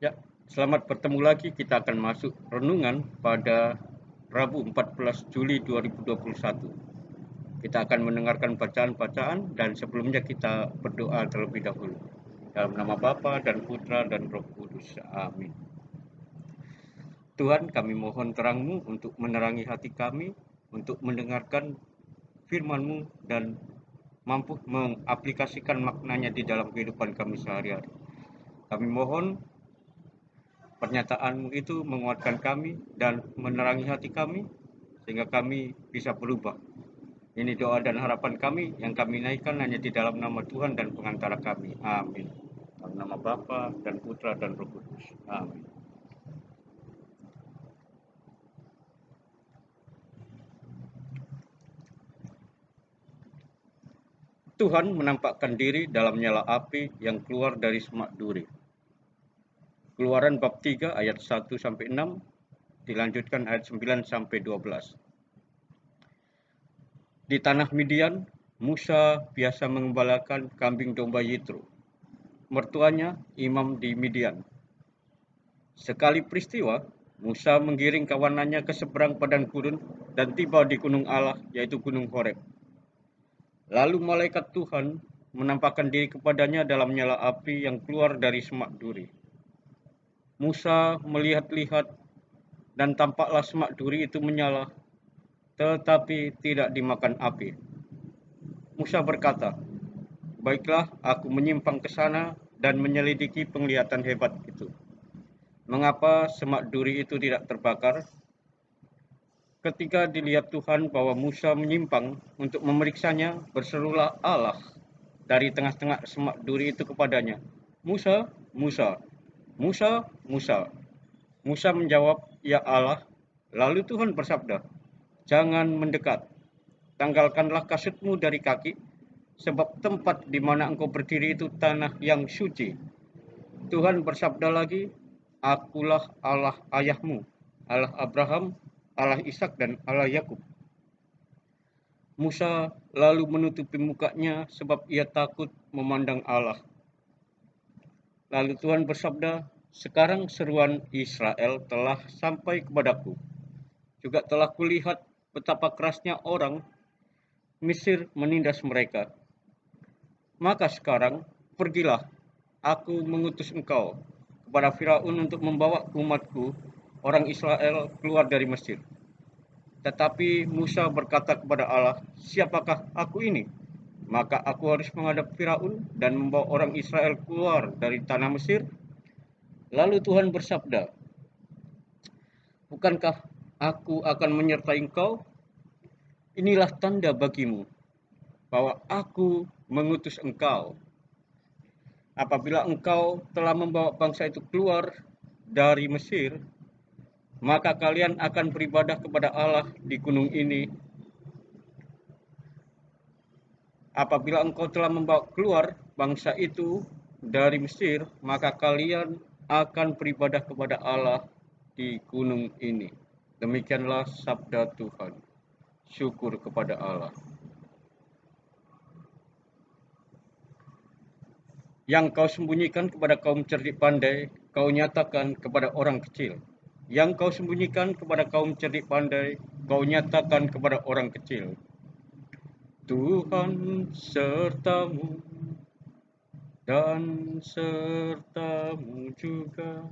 Ya, selamat bertemu lagi. Kita akan masuk renungan pada Rabu 14 Juli 2021. Kita akan mendengarkan bacaan-bacaan dan sebelumnya kita berdoa terlebih dahulu. Dalam nama Bapa dan Putra dan Roh Kudus. Amin. Tuhan, kami mohon terang-Mu untuk menerangi hati kami, untuk mendengarkan firman-Mu dan mampu mengaplikasikan maknanya di dalam kehidupan kami sehari-hari. Kami mohon pernyataan-Mu itu menguatkan kami dan menerangi hati kami, sehingga kami bisa berubah. Ini doa dan harapan kami yang kami naikkan hanya di dalam nama Tuhan dan pengantara kami. Amin. Dalam nama Bapa dan Putra dan Roh Kudus. Amin. Tuhan menampakkan diri dalam nyala api yang keluar dari semak duri. Keluaran bab 3 ayat 1 sampai 6, dilanjutkan ayat 9 sampai 12. Di tanah Midian, Musa biasa mengembalakan kambing domba Yitro. Mertuanya imam di Midian. Sekali peristiwa, Musa menggiring kawanannya ke seberang padang gurun dan tiba di gunung Allah, yaitu gunung Horeb. Lalu malaikat Tuhan menampakkan diri kepadanya dalam nyala api yang keluar dari semak duri. Musa melihat-lihat dan tampaklah semak duri itu menyala, tetapi tidak dimakan api. Musa berkata, "Baiklah, aku menyimpang ke sana dan menyelidiki penglihatan hebat itu. Mengapa semak duri itu tidak terbakar?" Ketika dilihat Tuhan bahwa Musa menyimpang untuk memeriksanya, berserulah Allah dari tengah-tengah semak duri itu kepadanya, "Musa, Musa, Musa, Musa." Musa menjawab, "Ya Allah." Lalu Tuhan bersabda, "Jangan mendekat. Tanggalkanlah kasutmu dari kaki, sebab tempat di mana engkau berdiri itu tanah yang suci." Tuhan bersabda lagi, "Akulah Allah ayahmu, Allah Abraham, Allah Ishak dan Allah Yakub." Musa lalu menutupi mukanya sebab ia takut memandang Allah. Lalu Tuhan bersabda, "Sekarang seruan Israel telah sampai kepadaku. Juga telah kulihat betapa kerasnya orang Mesir menindas mereka. Maka sekarang pergilah, aku mengutus engkau kepada Firaun untuk membawa umatku, orang Israel, keluar dari Mesir." Tetapi Musa berkata kepada Allah, "Siapakah aku ini? Maka aku harus menghadap Firaun dan membawa orang Israel keluar dari tanah Mesir?" Lalu Tuhan bersabda, "Bukankah aku akan menyertai engkau? Inilah tanda bagimu bahwa aku mengutus engkau. Apabila engkau telah membawa bangsa itu keluar dari Mesir, maka kalian akan beribadah kepada Allah di gunung ini. Apabila engkau telah membawa keluar bangsa itu dari Mesir, maka kalian akan beribadah kepada Allah di gunung ini." Demikianlah sabda Tuhan. Syukur kepada Allah. Yang kau sembunyikan kepada kaum cerdik pandai, kau nyatakan kepada orang kecil. Yang kau sembunyikan kepada kaum cerdik pandai, kau nyatakan kepada orang kecil. Tuhan sertamu dan sertamu juga.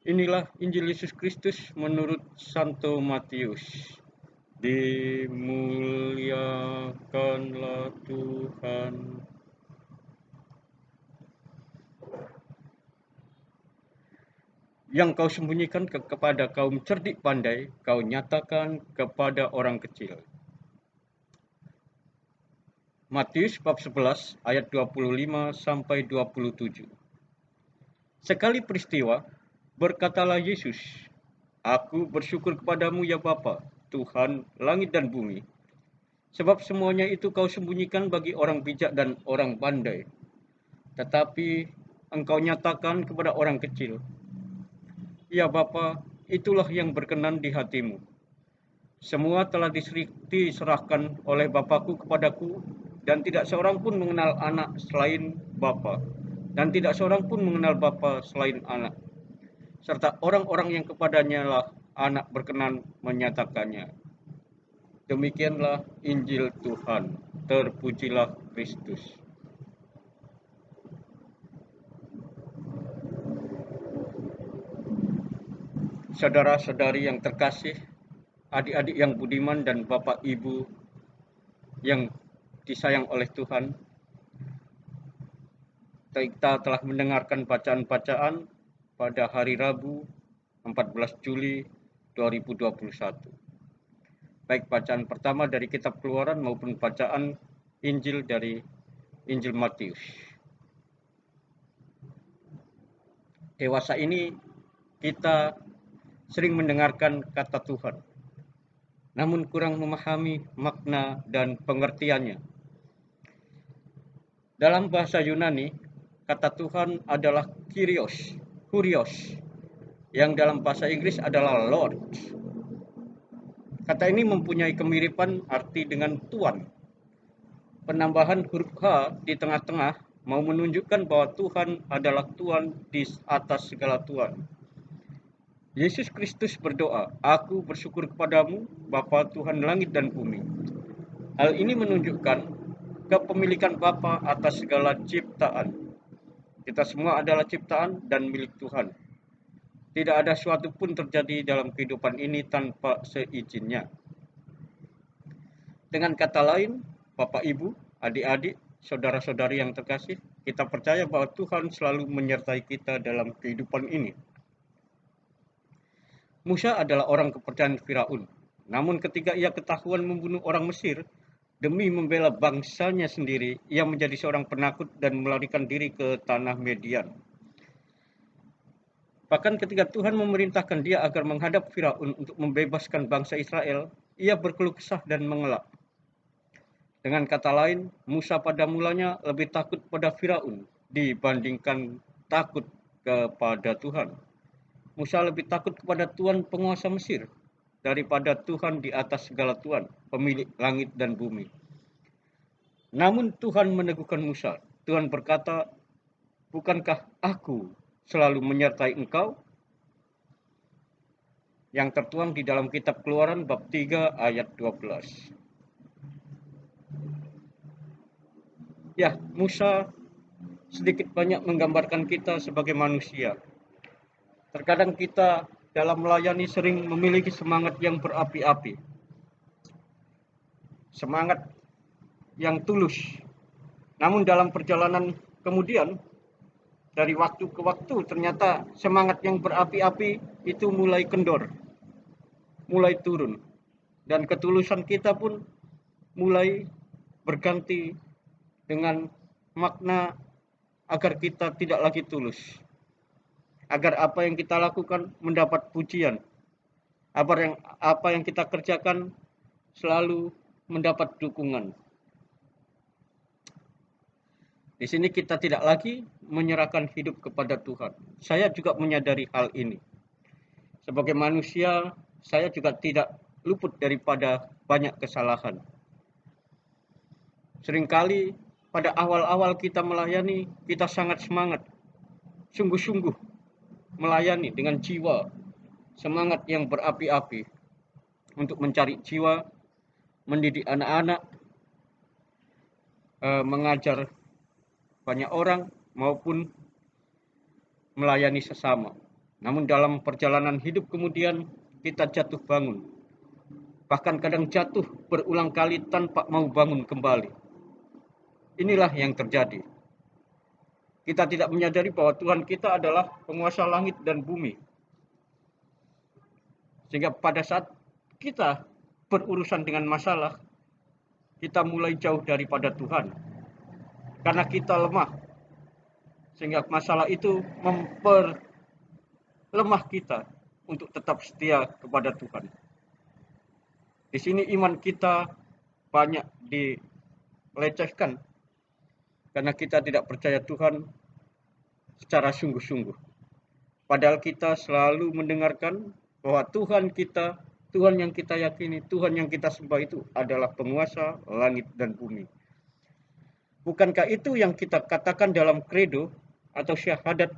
Inilah Injil Yesus Kristus menurut Santo Matius. Dimuliakanlah Tuhan. Yang kau sembunyikan kepada kaum cerdik pandai, kau nyatakan kepada orang kecil. Matius bab 11 ayat 25 sampai 27. Sekali peristiwa, berkatalah Yesus, "Aku bersyukur kepadamu ya Bapa, Tuhan langit dan bumi, sebab semuanya itu kau sembunyikan bagi orang bijak dan orang pandai, tetapi engkau nyatakan kepada orang kecil. Ya Bapa, itulah yang berkenan di hatimu. Semua telah diserahkan oleh Bapakku kepadaku, dan tidak seorang pun mengenal anak selain Bapa, dan tidak seorang pun mengenal Bapa selain Anak, serta orang-orang yang kepadanya lah Anak berkenan menyatakannya. Demikianlah Injil Tuhan. Terpujilah Kristus. Saudara-saudari yang terkasih, adik-adik yang budiman dan Bapak Ibu yang disayang oleh Tuhan, kita telah mendengarkan bacaan-bacaan pada hari Rabu 14 Juli 2021. Baik bacaan pertama dari kitab Keluaran maupun bacaan Injil dari Injil Matius. Dewasa ini kita sering mendengarkan kata Tuhan, namun kurang memahami makna dan pengertiannya. Dalam bahasa Yunani, kata Tuhan adalah Kurios, yang dalam bahasa Inggris adalah Lord. Kata ini mempunyai kemiripan arti dengan Tuhan. Penambahan huruf H di tengah-tengah mau menunjukkan bahwa Tuhan adalah Tuhan di atas segala Tuhan. Yesus Kristus berdoa, "Aku bersyukur kepadamu, Bapa Tuhan langit dan bumi." Hal ini menunjukkan kepemilikan Bapa atas segala ciptaan. Kita semua adalah ciptaan dan milik Tuhan. Tidak ada suatu pun terjadi dalam kehidupan ini tanpa seizinnya. Dengan kata lain, Bapak Ibu, adik-adik, saudara-saudari yang terkasih, kita percaya bahwa Tuhan selalu menyertai kita dalam kehidupan ini. Musa adalah orang kepercayaan Firaun. Namun ketika ia ketahuan membunuh orang Mesir, demi membela bangsanya sendiri, ia menjadi seorang penakut dan melarikan diri ke tanah Median. Bahkan ketika Tuhan memerintahkan dia agar menghadap Firaun untuk membebaskan bangsa Israel, ia berkeluh kesah dan mengelak. Dengan kata lain, Musa pada mulanya lebih takut pada Firaun dibandingkan takut kepada Tuhan. Musa lebih takut kepada Tuhan penguasa Mesir daripada Tuhan di atas segala Tuhan, pemilik langit dan bumi. Namun Tuhan meneguhkan Musa. Tuhan berkata, "Bukankah aku selalu menyertai engkau?" Yang tertuang di dalam kitab Keluaran bab 3 ayat 12. Ya, Musa sedikit banyak menggambarkan kita sebagai manusia. Terkadang kita dalam melayani sering memiliki semangat yang berapi-api, semangat yang tulus. Namun dalam perjalanan kemudian, dari waktu ke waktu, ternyata semangat yang berapi-api itu mulai kendor, mulai turun. Dan ketulusan kita pun mulai berganti dengan makna agar kita tidak lagi tulus. Agar apa yang kita lakukan mendapat pujian. Apa yang kita kerjakan selalu mendapat dukungan. Di sini kita tidak lagi menyerahkan hidup kepada Tuhan. Saya juga menyadari hal ini. Sebagai manusia, saya juga tidak luput daripada banyak kesalahan. Seringkali pada awal-awal kita melayani, kita sangat semangat, sungguh-sungguh melayani dengan jiwa, semangat yang berapi-api untuk mencari jiwa, mendidik anak-anak, mengajar banyak orang maupun melayani sesama. Namun dalam perjalanan hidup kemudian kita jatuh bangun. Bahkan kadang jatuh berulang kali tanpa mau bangun kembali. Inilah yang terjadi. Kita tidak menyadari bahwa Tuhan kita adalah penguasa langit dan bumi. Sehingga pada saat kita berurusan dengan masalah, kita mulai jauh daripada Tuhan. Karena kita lemah. Sehingga masalah itu memperlemah kita untuk tetap setia kepada Tuhan. Di sini iman kita banyak dilecehkan. Karena kita tidak percaya Tuhan secara sungguh-sungguh. Padahal kita selalu mendengarkan bahwa Tuhan kita, Tuhan yang kita yakini, Tuhan yang kita sembah itu adalah penguasa langit dan bumi. Bukankah itu yang kita katakan dalam kredo? atau syahadat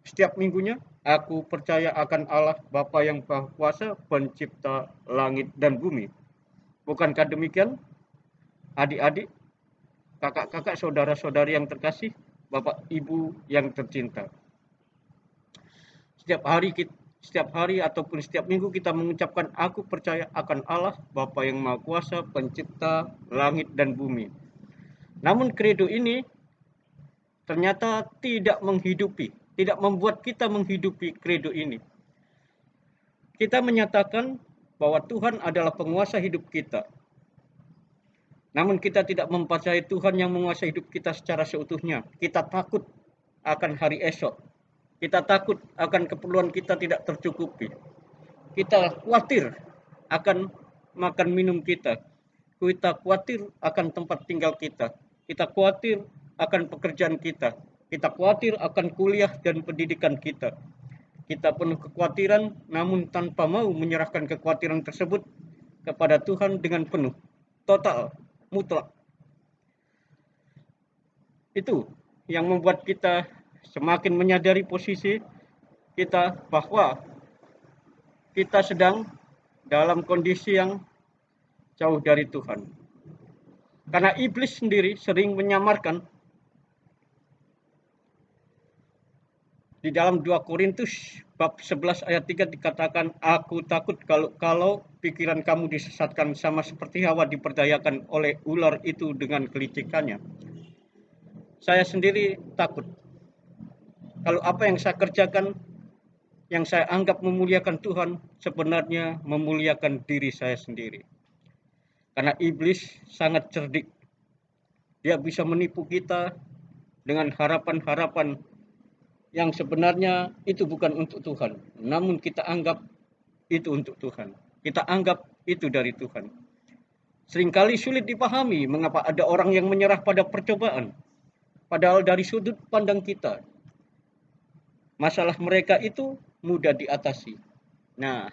setiap minggunya? Aku percaya akan Allah Bapa yang Maha Kuasa, pencipta langit dan bumi. Bukankah demikian, adik-adik, kakak-kakak, saudara-saudari yang terkasih, Bapak Ibu yang tercinta? Setiap hari ataupun setiap minggu kita mengucapkan aku percaya akan Allah Bapa yang Maha Kuasa, pencipta langit dan bumi. Namun kredo ini ternyata tidak membuat kita menghidupi kredo ini. Kita menyatakan bahwa Tuhan adalah penguasa hidup kita. Namun kita tidak mempercayai Tuhan yang menguasai hidup kita secara seutuhnya. Kita takut akan hari esok. Kita takut akan keperluan kita tidak tercukupi. Kita khawatir akan makan minum kita. Kita khawatir akan tempat tinggal kita. Kita khawatir akan pekerjaan kita. Kita khawatir akan kuliah dan pendidikan kita. Kita penuh kekhawatiran, namun tanpa mau menyerahkan kekhawatiran tersebut kepada Tuhan dengan penuh, total, mutlak. Itu yang membuat kita semakin menyadari posisi kita bahwa kita sedang dalam kondisi yang jauh dari Tuhan. Karena iblis sendiri sering menyamarkan. Di dalam 2 Korintus bab 11 ayat 3 dikatakan, aku takut kalau pikiran kamu disesatkan sama seperti Hawa diperdayakan oleh ular itu dengan kelicikannya. Saya sendiri takut kalau apa yang saya kerjakan, yang saya anggap memuliakan Tuhan, sebenarnya memuliakan diri saya sendiri. Karena iblis sangat cerdik. Dia bisa menipu kita dengan harapan-harapan yang sebenarnya itu bukan untuk Tuhan, namun kita anggap itu untuk Tuhan. Kita anggap itu dari Tuhan. Seringkali sulit dipahami mengapa ada orang yang menyerah pada percobaan, padahal dari sudut pandang kita, masalah mereka itu mudah diatasi. Nah,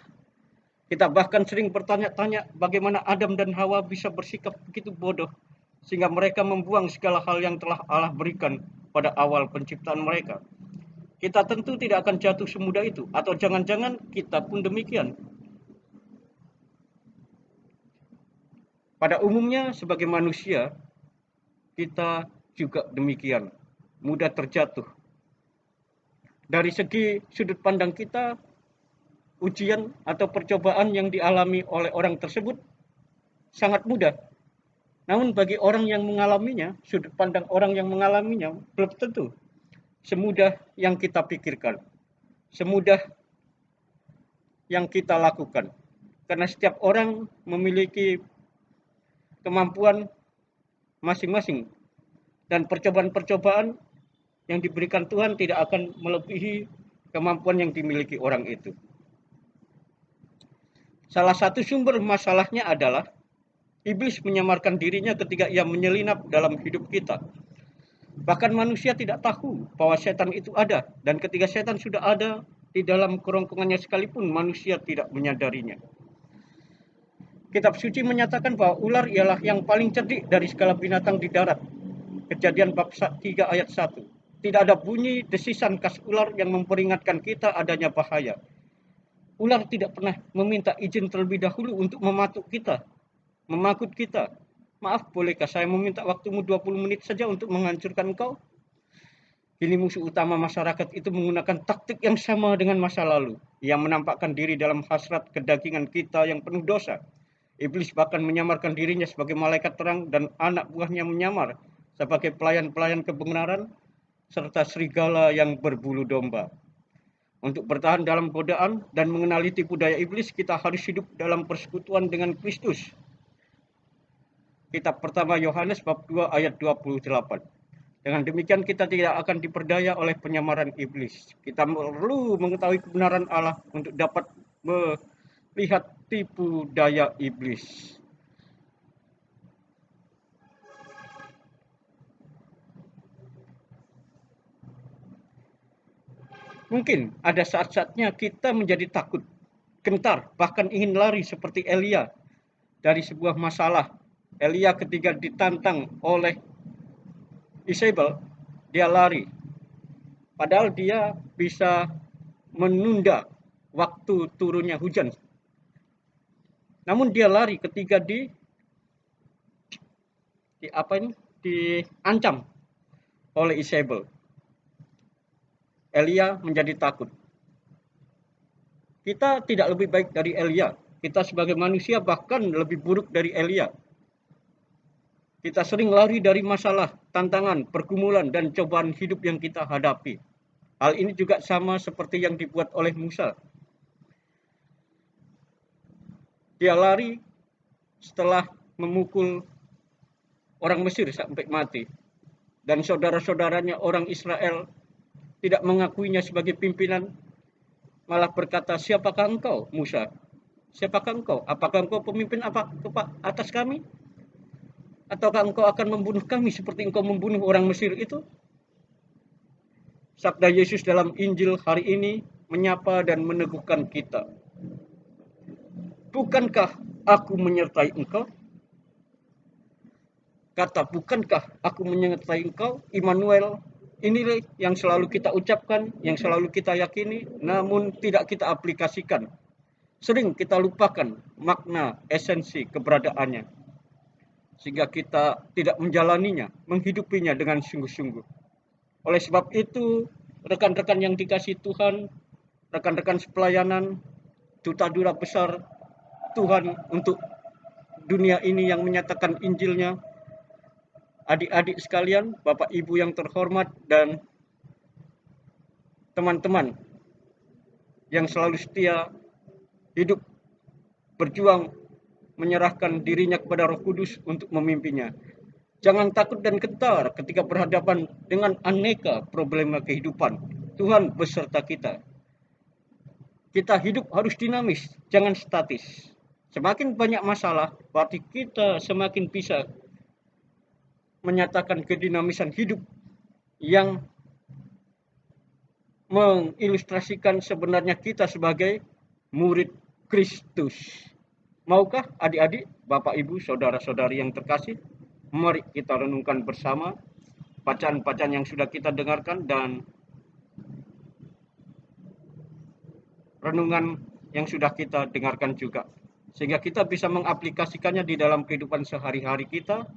kita bahkan sering bertanya-tanya bagaimana Adam dan Hawa bisa bersikap begitu bodoh, sehingga mereka membuang segala hal yang telah Allah berikan pada awal penciptaan mereka. Kita tentu tidak akan jatuh semudah itu, atau jangan-jangan kita pun demikian. Pada umumnya sebagai manusia, kita juga demikian, mudah terjatuh. Dari segi sudut pandang kita, ujian atau percobaan yang dialami oleh orang tersebut sangat mudah. Namun bagi orang yang mengalaminya, sudut pandang orang yang mengalaminya belum tentu semudah yang kita pikirkan, semudah yang kita lakukan. Karena setiap orang memiliki kemampuan masing-masing. Dan percobaan-percobaan yang diberikan Tuhan tidak akan melebihi kemampuan yang dimiliki orang itu. Salah satu sumber masalahnya adalah iblis menyamarkan dirinya ketika ia menyelinap dalam hidup kita. Bahkan manusia tidak tahu bahwa setan itu ada, dan ketika setan sudah ada di dalam kerongkongannya sekalipun manusia tidak menyadarinya. Kitab suci menyatakan bahwa ular ialah yang paling cerdik dari segala binatang di darat. Kejadian bab 3 ayat 1. Tidak ada bunyi desisan khas ular yang memperingatkan kita adanya bahaya. Ular tidak pernah meminta izin terlebih dahulu untuk mematuk kita, memakut kita. Maaf, bolehkah saya meminta waktumu 20 menit saja untuk menghancurkan engkau? Kini musuh utama masyarakat itu menggunakan taktik yang sama dengan masa lalu. Ia menampakkan diri dalam hasrat kedagingan kita yang penuh dosa. Iblis bahkan menyamarkan dirinya sebagai malaikat terang dan anak buahnya menyamar sebagai pelayan-pelayan kebenaran serta serigala yang berbulu domba. Untuk bertahan dalam godaan dan mengenali tipu daya iblis, kita harus hidup dalam persekutuan dengan Kristus. Kitab pertama Yohanes bab 2 ayat 28. Dengan demikian kita tidak akan diperdaya oleh penyamaran iblis. Kita perlu mengetahui kebenaran Allah untuk dapat melihat tipu daya iblis. Mungkin ada saat-saatnya kita menjadi takut, gentar, bahkan ingin lari seperti Elia dari sebuah masalah. Elia ketika ditantang oleh Isabel, dia lari. Padahal dia bisa menunda waktu turunnya hujan. Namun dia lari ketika diancam oleh Isabel. Elia menjadi takut. Kita tidak lebih baik dari Elia. Kita sebagai manusia bahkan lebih buruk dari Elia. Kita sering lari dari masalah, tantangan, pergumulan, dan cobaan hidup yang kita hadapi. Hal ini juga sama seperti yang dibuat oleh Musa. Dia lari setelah memukul orang Mesir sampai mati. Dan saudara-saudaranya orang Israel tidak mengakuinya sebagai pimpinan, malah berkata, "Siapakah engkau, Musa? Siapakah engkau? Apakah engkau pemimpin atas kami? Ataukah engkau akan membunuh kami seperti engkau membunuh orang Mesir itu?" Sabda Yesus dalam Injil hari ini menyapa dan meneguhkan kita. Bukankah aku menyertai engkau? Kata bukankah aku menyertai engkau, Immanuel, inilah yang selalu kita ucapkan, yang selalu kita yakini, namun tidak kita aplikasikan. Sering kita lupakan makna esensi keberadaannya, sehingga kita tidak menjalaninya, menghidupinya dengan sungguh-sungguh. Oleh sebab itu, rekan-rekan yang dikasihi Tuhan, rekan-rekan sepelayanan, duta-duta besar Tuhan untuk dunia ini yang menyatakan Injilnya, adik-adik sekalian, Bapak Ibu yang terhormat, dan teman-teman yang selalu setia hidup berjuang menyerahkan dirinya kepada Roh Kudus untuk memimpinnya. Jangan takut dan gentar ketika berhadapan dengan aneka problema kehidupan. Tuhan beserta kita. Kita hidup harus dinamis, jangan statis. Semakin banyak masalah, berarti kita semakin bisa menyatakan kedinamisan hidup yang mengilustrasikan sebenarnya kita sebagai murid Kristus. Maukah adik-adik, Bapak Ibu, saudara-saudari yang terkasih, mari kita renungkan bersama bacaan-bacaan yang sudah kita dengarkan dan renungan yang sudah kita dengarkan juga, sehingga kita bisa mengaplikasikannya di dalam kehidupan sehari-hari kita,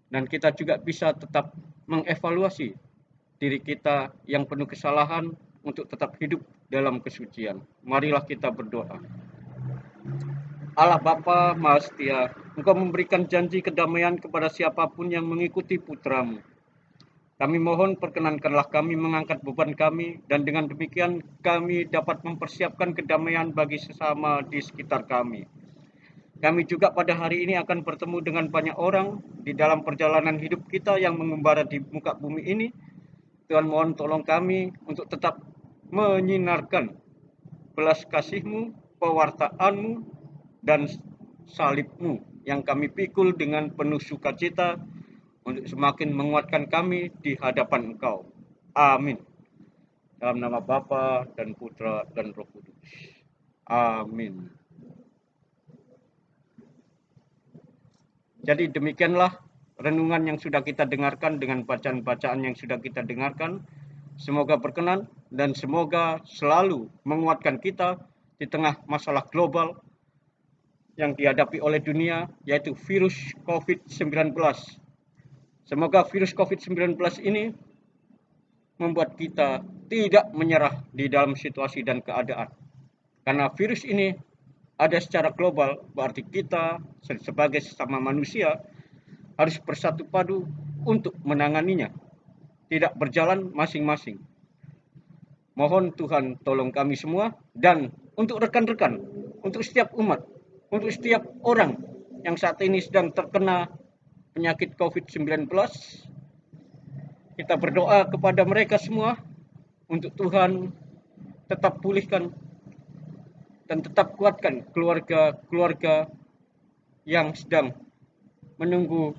dan kita juga bisa tetap mengevaluasi diri kita yang penuh kesalahan untuk tetap hidup dalam kesucian. Marilah kita berdoa. Allah Bapa Maha Setia, Engkau memberikan janji kedamaian kepada siapapun yang mengikuti putra-Mu. Kami mohon perkenankanlah kami mengangkat beban kami, dan dengan demikian kami dapat mempersiapkan kedamaian bagi sesama di sekitar kami. Kami juga pada hari ini akan bertemu dengan banyak orang di dalam perjalanan hidup kita yang mengembara di muka bumi ini. Tuhan, mohon tolong kami untuk tetap menyinarkan belas kasih-Mu, pewartaan-Mu, dan salib-Mu yang kami pikul dengan penuh sukacita untuk semakin menguatkan kami di hadapan Engkau. Amin. Dalam nama Bapa dan Putra dan Roh Kudus. Amin. Jadi demikianlah renungan yang sudah kita dengarkan dengan bacaan-bacaan yang sudah kita dengarkan. Semoga berkenan dan semoga selalu menguatkan kita di tengah masalah global yang dihadapi oleh dunia, yaitu virus COVID-19. Semoga virus COVID-19 ini membuat kita tidak menyerah di dalam situasi dan keadaan. Karena virus ini ada secara global, berarti kita sebagai sesama manusia harus bersatu padu untuk menanganinya, tidak berjalan masing-masing. Mohon Tuhan tolong kami semua, dan untuk rekan-rekan, untuk setiap umat, untuk setiap orang yang saat ini sedang terkena penyakit COVID-19, kita berdoa kepada mereka semua untuk Tuhan tetap pulihkan dan tetap kuatkan keluarga-keluarga yang sedang menunggu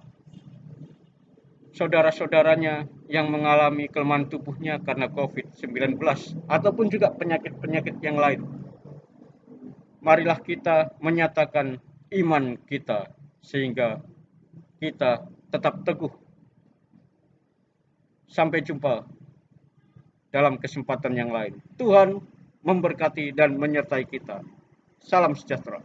saudara-saudaranya yang mengalami kelemahan tubuhnya karena COVID-19 ataupun juga penyakit-penyakit yang lain. Marilah kita menyatakan iman kita sehingga kita tetap teguh. Sampai jumpa dalam kesempatan yang lain. Tuhan memberkati dan menyertai kita. Salam sejahtera.